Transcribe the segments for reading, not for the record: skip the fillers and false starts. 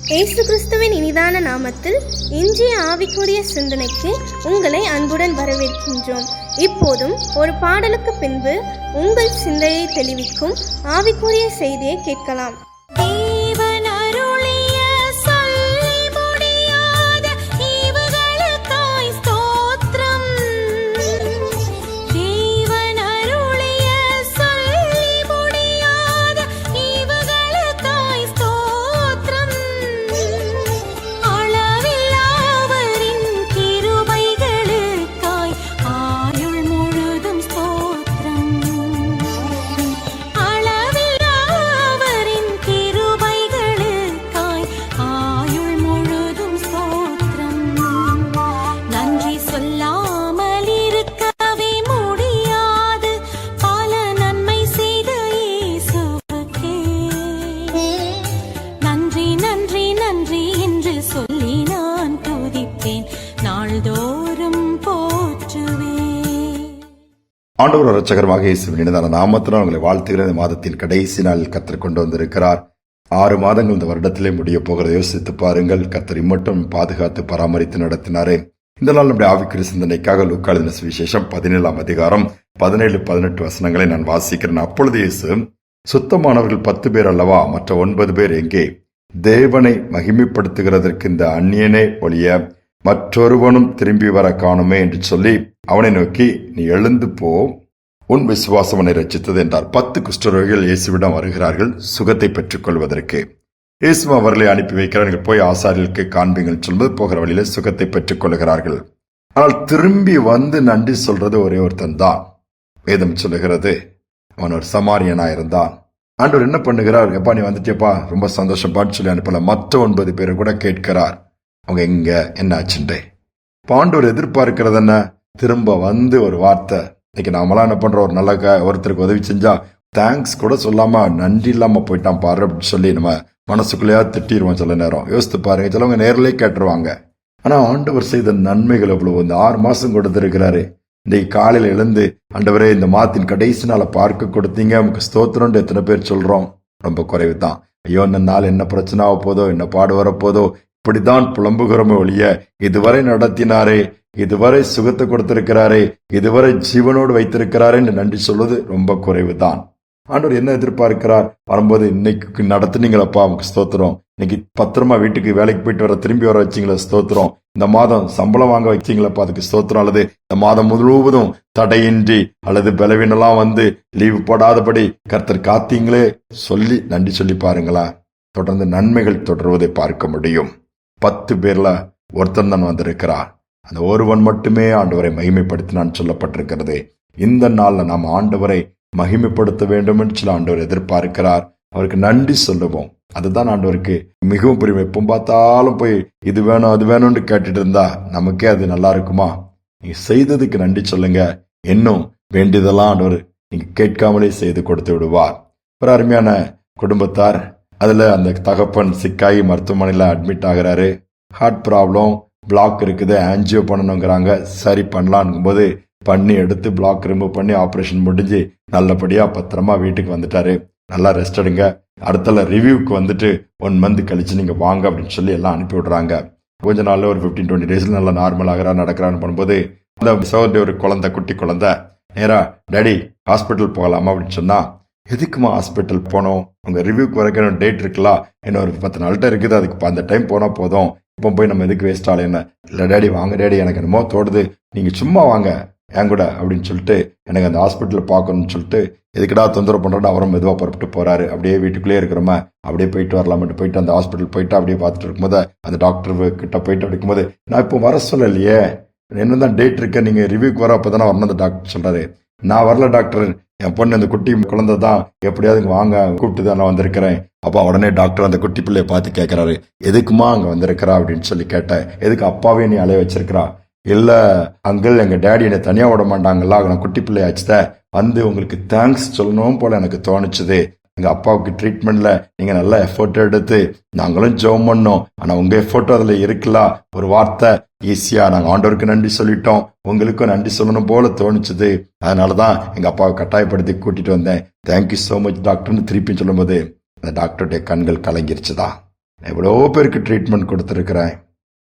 இயேசு கிறிஸ்துவின் இனிதான நாமத்தில் இன்றைய ஆவிக்குரிய சிந்தனைக்கு உங்களை அன்புடன் வரவேற்கின்றோம். இப்போதும் ஒரு பாடலுக்கு பின்பு உங்கள் சிந்தையை தெளிவிக்கும் ஆவிக்குரிய செய்தியை கேட்கலாம். ஆண்டவர் இரட்சகருமாக இயேசுவின் இனிதான நாமத்தினால் உங்களை வாழ்த்துகிற மாதத்தின் கடைசி நாளில் கர்த்தர் கொண்டு வந்திருக்கிறார். 6 மாதங்கள் இந்த வருடத்திலே முடிய போகிறத யோசித்து பாருங்கள். கர்த்தர் இம்மட்டும் பாதுகாத்து பராமரித்து நடத்தினாரே. இந்த நாள் நம்முடைய ஆவிக்குரிய சிந்தனைக்காக லூக்கா எழுதின சுவிசேஷம் 17ஆம் அதிகாரம் 17-18 வசனங்களை நான் வாசிக்கிறேன். அப்பொழுது இயேசு, சுத்தமானவர்கள் 10 பேர் அல்லவா, மற்ற 9 பேர் எங்கே? தேவனை மகிமைப்படுத்துகிறதற்கு இந்த அந்நியனே ஒழிய மற்றொருவனும் திரும்பி வர காணுமே என்று சொல்லி அவனை நோக்கி, நீ எழுந்து போ, உன் விசுவாசம் அவனை ரட்சித்தது என்றார். 10 குஷ்டரோகிகள் இயேசுவிடம் வருகிறார்கள் சுகத்தை பெற்றுக் கொள்வதற்கு. இயேசு அவர்களை அனுப்பி வைக்கிறார். நீங்கள் போய் ஆசாரியர்களுக்கு காண்பீங்கள் சொல்வது போகிற வழியில சுகத்தை பெற்றுக் கொள்கிறார்கள். ஆனால் திரும்பி வந்து நன்றி சொல்றது ஒரே ஒருத்தன் தான். வேதம் சொல்லுகிறது அவன் ஒரு சமாரியனா இருந்தான். ஆண்டவர் என்ன பண்ணுகிறார்? எப்பா நீ வந்துட்டேப்பா, ரொம்ப சந்தோஷப்பான்னு சொல்லி அனுப்பல. மற்ற 9 பேரை கூட கேட்கிறார், அவங்க எங்க, என்ன ஆச்சுண்டே. ஆண்டவர் எதிர்பார்க்கிறது என்ன? திரும்ப வந்து ஒரு வார்த்தை. இன்னைக்கு நாமெல்லாம் என்ன பண்றோம், ஒரு நல்ல ஒருத்தருக்கு உதவி செஞ்சா தேங்க்ஸ் கூட சொல்லாம நன்றி இல்லாம போயிட்டான் பாரு அப்படின்னு சொல்லி நம்ம மனசுக்குள்ளேயா திட்டிடுவோம். சில நேரம் யோசித்து பாருங்க, சிலவங்க நேரிலே கேட்டுருவாங்க. ஆனா ஆண்டவர் செய்த நன்மைகள் எவ்வளவு. இந்த 6 மாசம் கொடுத்திருக்கிறாரு. இன்னைக்கு காலையில எழுந்து, ஆண்டவரே இந்த மாதத்தின் கடைசி நாளை பார்க்க கொடுத்தீங்க, நமக்கு ஸ்தோத்திரம் எத்தனை பேர் சொல்றோம்? ரொம்ப குறைவு தான். ஐயோ இந்த நாள் என்ன பிரச்சனை ஆக போதோ, என்ன பாடு வரப்போதோ, இப்படித்தான் புலம்புகிறோமே ஒழிய இதுவரை நடத்தினாரே, இதுவரை சுகத்தை கொடுத்திருக்கிறாரே, இதுவரை ஜீவனோடு வைத்திருக்கிறாரே என்று நன்றி சொல்வது ரொம்ப குறைவு தான். ஆண்டவர் என்ன எதிர்பார்க்கிறார்? வரும்போது, இன்னைக்கு நடத்துனீங்களப்பா, நமக்கு ஸ்தோத்திரம். இன்னைக்கு பத்திரமா வீட்டுக்கு வேலைக்கு போயிட்டு வர திரும்பி வர வச்சிங்களா, ஸ்தோத்திரம். இந்த மாதம் சம்பளம் வாங்க வச்சிங்களப்பா, அதுக்கு ஸ்தோத்திரம். அல்லது இந்த மாதம் முழுவதும் தடையின்றி அல்லது பலவீனெல்லாம் வந்து லீவு போடாதபடி கர்த்தர் காத்தீங்களே சொல்லி நன்றி சொல்லி பாருங்களா. தொடர்ந்து நன்மைகள் தொடர்வதை பார்க்க முடியும். 10 பேர்ல ஒருத்தன் தான் வந்திருக்கிறார். அந்த ஒருவன் மட்டுமே ஆண்டவரை மகிமைப்படுத்தினான் சொல்லப்பட்டிருக்கிறது. இந்த நாள்ல நாம் ஆண்டவரை மகிமைப்படுத்த வேண்டும் என்று சொல்ல ஆண்டவர் எதிர்பார்க்கிறார். அவருக்கு நன்றி சொல்லுவோம். அதுதான் ஆண்டவருக்கு மிகவும் பெருமை. எப்போ பார்த்தாலும் போய் இது வேணும் அது வேணும்னு கேட்டுட்டு இருந்தா நமக்கே அது நல்லா இருக்குமா? நீங்க செய்ததுக்கு நன்றி சொல்லுங்க. இன்னும் வேண்டியதெல்லாம் ஆண்டவர் நீங்க கேட்காமலே செய்து கொடுத்து விடுவார். ஒரு அருமையான குடும்பத்தார், அதுல அந்த தகப்பன் சிக்காயி மருத்துவமனையில அட்மிட் ஆகிறாரு. ஹார்ட் ப்ராப்ளம், பிளாக் இருக்குது, ஆன்ஜியோ பண்ணணுங்கிறாங்க. சரி பண்ணலான்னும் போது பண்ணி எடுத்து பிளாக் ரிமூவ் பண்ணி ஆபரேஷன் முடிஞ்சு நல்லபடியா பத்திரமா வீட்டுக்கு வந்துட்டாரு. நல்லா ரெஸ்ட் எடுங்க, அடுத்த ரிவ்யூக்கு வந்துட்டு 1 மந்த் கழிச்சு நீங்க வாங்க அப்படின்னு சொல்லி எல்லாம் அனுப்பி விடுறாங்க. கொஞ்ச நாள்ல ஒரு 15-20 டேஸ்ல நல்லா நார்மல் ஆகிறா நடக்கிறான்னு பண்ணும்போது அந்த சகோதரி ஒரு குழந்தை, குட்டி குழந்தை, நேரா டாடி ஹாஸ்பிட்டல் போகலாமா அப்படின்னு சொன்னா, எதுக்குமா ஹாஸ்பிட்டல் போனோம்? உங்க ரிவ்யூக்கு வரைக்கும் டேட் இருக்கலாம், இன்னும் ஒரு 10 நாள்கிட்ட இருக்குது, அதுக்கு அந்த டைம் போனா போதும், இப்போ போய் நம்ம எதுக்கு வேஸ்ட் ஆகல? என்ன இல்ல டேடி வாங்க டேடி, எனக்கு என்னமோ தோடுது, நீங்க சும்மா வாங்க என் கூட அப்படின்னு சொல்லிட்டு எனக்கு அந்த ஹாஸ்பிட்டல் பார்க்கணும்னு சொல்லிட்டு எதுக்கடா தொந்தரவு பண்றோன்னு அவரும் மெதுவாக புறப்பட்டு போறாரு. அப்படியே வீட்டுக்குள்ளேயே இருக்கிறோமா, அப்படியே போயிட்டு வரலாமட்டு போயிட்டு அந்த ஹாஸ்பிட்டல் போயிட்டு அப்படியே பார்த்துட்டு இருக்கும்போது அந்த டாக்டர் கிட்ட போயிட்டு இருக்கும்போது, நான் இப்போ வர சொல்லலையே, என்னதான் டேட் இருக்க, நீங்க ரிவ்யூக்கு வர அப்பதானே வரணும் அந்த டாக்டர் சொல்றாரு. நான் வரல டாக்டர், என் பொண்ணு அந்த குட்டி குழந்தை தான், எப்படியாவது வாங்க கூப்பிட்டு தான் நான் வந்திருக்கிறேன். அப்பா உடனே டாக்டர் அந்த குட்டி பிள்ளைய பார்த்து கேட்கிறாரு, எதுக்குமா அங்க வந்திருக்கிறா அப்படின்னு சொல்லி கேட்டேன். எதுக்கு அப்பாவே நீ அலைய வச்சிருக்கிறா? இல்ல அங்கிள், எங்க டேடி என்னை தனியா விட மாட்டாங்கல்ல, நான் குட்டி பிள்ளையாச்சுத வந்து உங்களுக்கு தேங்க்ஸ் சொல்லணும் போல எனக்கு தோணுச்சுது. எங்க அப்பாவுக்கு ட்ரீட்மெண்ட்ல நீங்க நல்ல எஃபோர்ட் எடுத்து நாங்களும் ஜெபம் பண்ணோம், ஆனா உங்க எஃபோர்ட் அதுல இருக்கலாம். ஒரு வார்த்தை ஈஸியா நாங்க ஆண்டவருக்கு நன்றி சொல்லிட்டோம், உங்களுக்கும் நன்றி சொல்லணும் போல தோணுச்சுது, அதனாலதான் எங்க அப்பாவை கட்டாயப்படுத்தி கூட்டிட்டு வந்தேன். தேங்க்யூ சோ மச் டாக்டர்னு திருப்பி சொல்லும் போது அந்த டாக்டருடைய கண்கள் கலங்கிருச்சுதான். எவ்வளோ பேருக்கு ட்ரீட்மெண்ட் கொடுத்துருக்கிறேன்,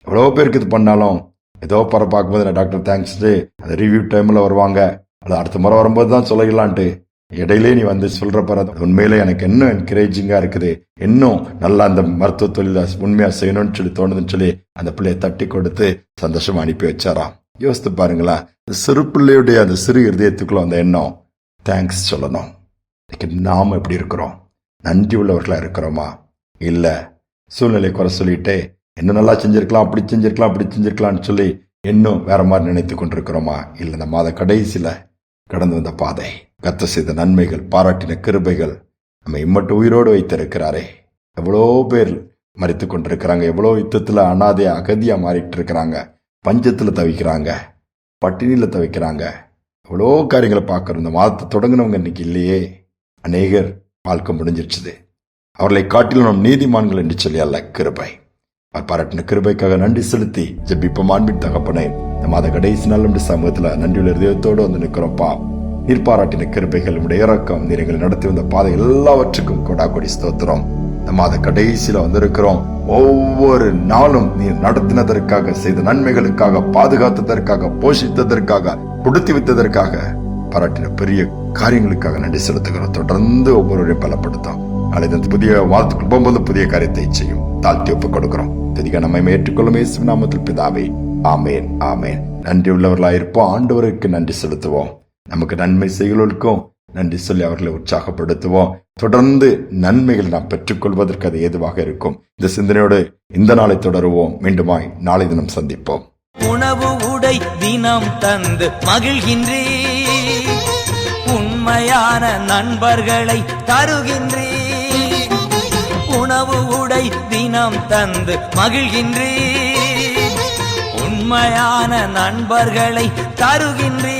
எவ்வளோ பேருக்கு இது பண்ணாலும் ஏதோ பார்க்கும்போது நான் டாக்டர் தேங்க்ஸ்ட்டு அந்த ரிவ்யூ டைமில் வருவாங்க, அது அடுத்த முறை வரும்போது தான் சொல்லலான்ட்டு இடையிலே நீ வந்து சொல்கிற பாரு, உண்மையிலே எனக்கு இன்னும் என்கரேஜிங்காக இருக்குது, இன்னும் நல்லா அந்த மருத்துவ தொழிலை உண்மையாக செய்யணும்னு சொல்லி தோணுதுன்னு சொல்லி அந்த பிள்ளையை தட்டி கொடுத்து சந்தோஷமாக அனுப்பி வச்சாராம். யோசித்து பாருங்களேன், சிறு பிள்ளையுடைய அந்த சிறு இருதயத்துக்குள்ள அந்த எண்ணம் தேங்க்ஸ் சொல்லணும். நாம் எப்படி இருக்கிறோம்? நன்றி உள்ளவர்களாக இருக்கிறோமா? இல்லை சூழ்நிலை குறை சொல்லிட்டு இன்னும் நல்லா செஞ்சிருக்கலாம், அப்படி செஞ்சிருக்கலாம், அப்படி செஞ்சிருக்கலாம்னு சொல்லி இன்னும் வேற மாதிரி நினைத்து கொண்டிருக்கிறோமா? இல்லை, இந்த மாத கடைசியில கடந்து வந்த பாதை, கர்த்தர் செய்த நன்மைகள், பாராட்டின கிருபைகள் நம்ம இம்மட்டு உயிரோடு வைத்திருக்கிறாரே. எவ்வளோ பேர் மறித்து கொண்டிருக்கிறாங்க, எவ்வளோ யுத்தத்தில் அனாதையா அகதியா மாறிட்டு இருக்கிறாங்க, பஞ்சத்தில் தவிக்கிறாங்க, பட்டினியில் தவிக்கிறாங்க, எவ்வளோ காரியங்களை பார்க்குறோம். இந்த மாதத்தை தொடங்கினவங்க இன்னைக்கு இல்லையே. அநேகர் வாழ்க்கை முடிஞ்சிருச்சுது. அவர்களை காட்டிலும் நம் நீதிமான்கள் என்று சொல்லி அல்ல, கிருபை. அவர் பாராட்டின கிருபைக்காக நன்றி செலுத்தி ஜெபிப்போம். அன்பின் தகப்பனே, இந்த மாத கடைசி நாள் நம்முடைய சமூகத்தில் நன்றியுள்ள இதயத்தோடு வந்து நிற்கிறோம்ப்பா. நீர் பாராட்டின கிருபைகள், நம்முடைய இறக்கம், நீர் எங்களை நடத்தி வந்த பாதை எல்லாவற்றுக்கும் கொடாக்கொடி ஸ்தோத்திரம். இந்த மாத கடைசியில வந்திருக்கிறோம். ஒவ்வொரு நாளும் நீர் நடத்தினதற்காக, செய்த நன்மைகளுக்காக, பாதுகாத்ததற்காக, போஷித்ததற்காக, கொடுத்து வித்ததற்காக, பாராட்டின பெரிய காரியங்களுக்காக நன்றி செலுத்துகிறோம். தொடர்ந்து ஒவ்வொருவரையும் பலப்படுத்தும். நாளை புதிய வாரத்துக்குள் போகும்போது புதிய காரியத்தை செய்யும். தாழ்த்தி ஒப்புக் கொடுக்கிறோம். திதிக நம்மை ஏற்றுக்கொள்ளும் இயேசுவின் நாமத்தில் பிதாவே, ஆமேன், ஆமேன். நன்றி உள்ளவர்களாயிருப்போம். ஆண்டவருக்கு நன்றி செலுத்துவோம். நமக்கு நன்மை செய்களுக்கும் நன்றி சொல்லி அவர்களை உற்சாகப்படுத்துவோம். தொடர்ந்து நன்மைகளை நாம் பெற்றுக்கொள்வதற்கு அது ஏதுவாக இருக்கும். இந்த சிந்தனையோடு இந்த நாளை தொடருவோம். மீண்டுமாய் நாளை தினம் சந்திப்போம். உணவு உடை தினம் தந்து மகிழ்கின்றே, உண்மையான நண்பர்களை தருகின்றே. உணவு உடை தினம் தந்து மகிழ்கின்றே, உண்மையான நண்பர்களை தருகின்றே.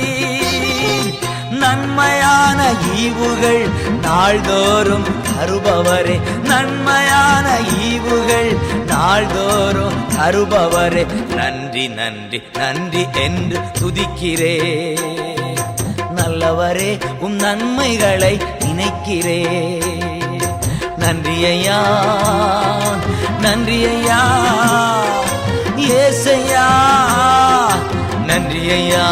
நன்மையான ஈவுகள் நாள்தோறும் தருபவரே, நன்மையான ஈவுகள் நாள்தோறும் தருபவரே. நன்றி நன்றி நன்றி என்று துதிக்கிறே. நல்லவரே, உம் நன்மைகளை நினைக்கிறே. நன்றி ஐயா, நன்றி ஐயா, ஏசையா, நன்றி ஐயா.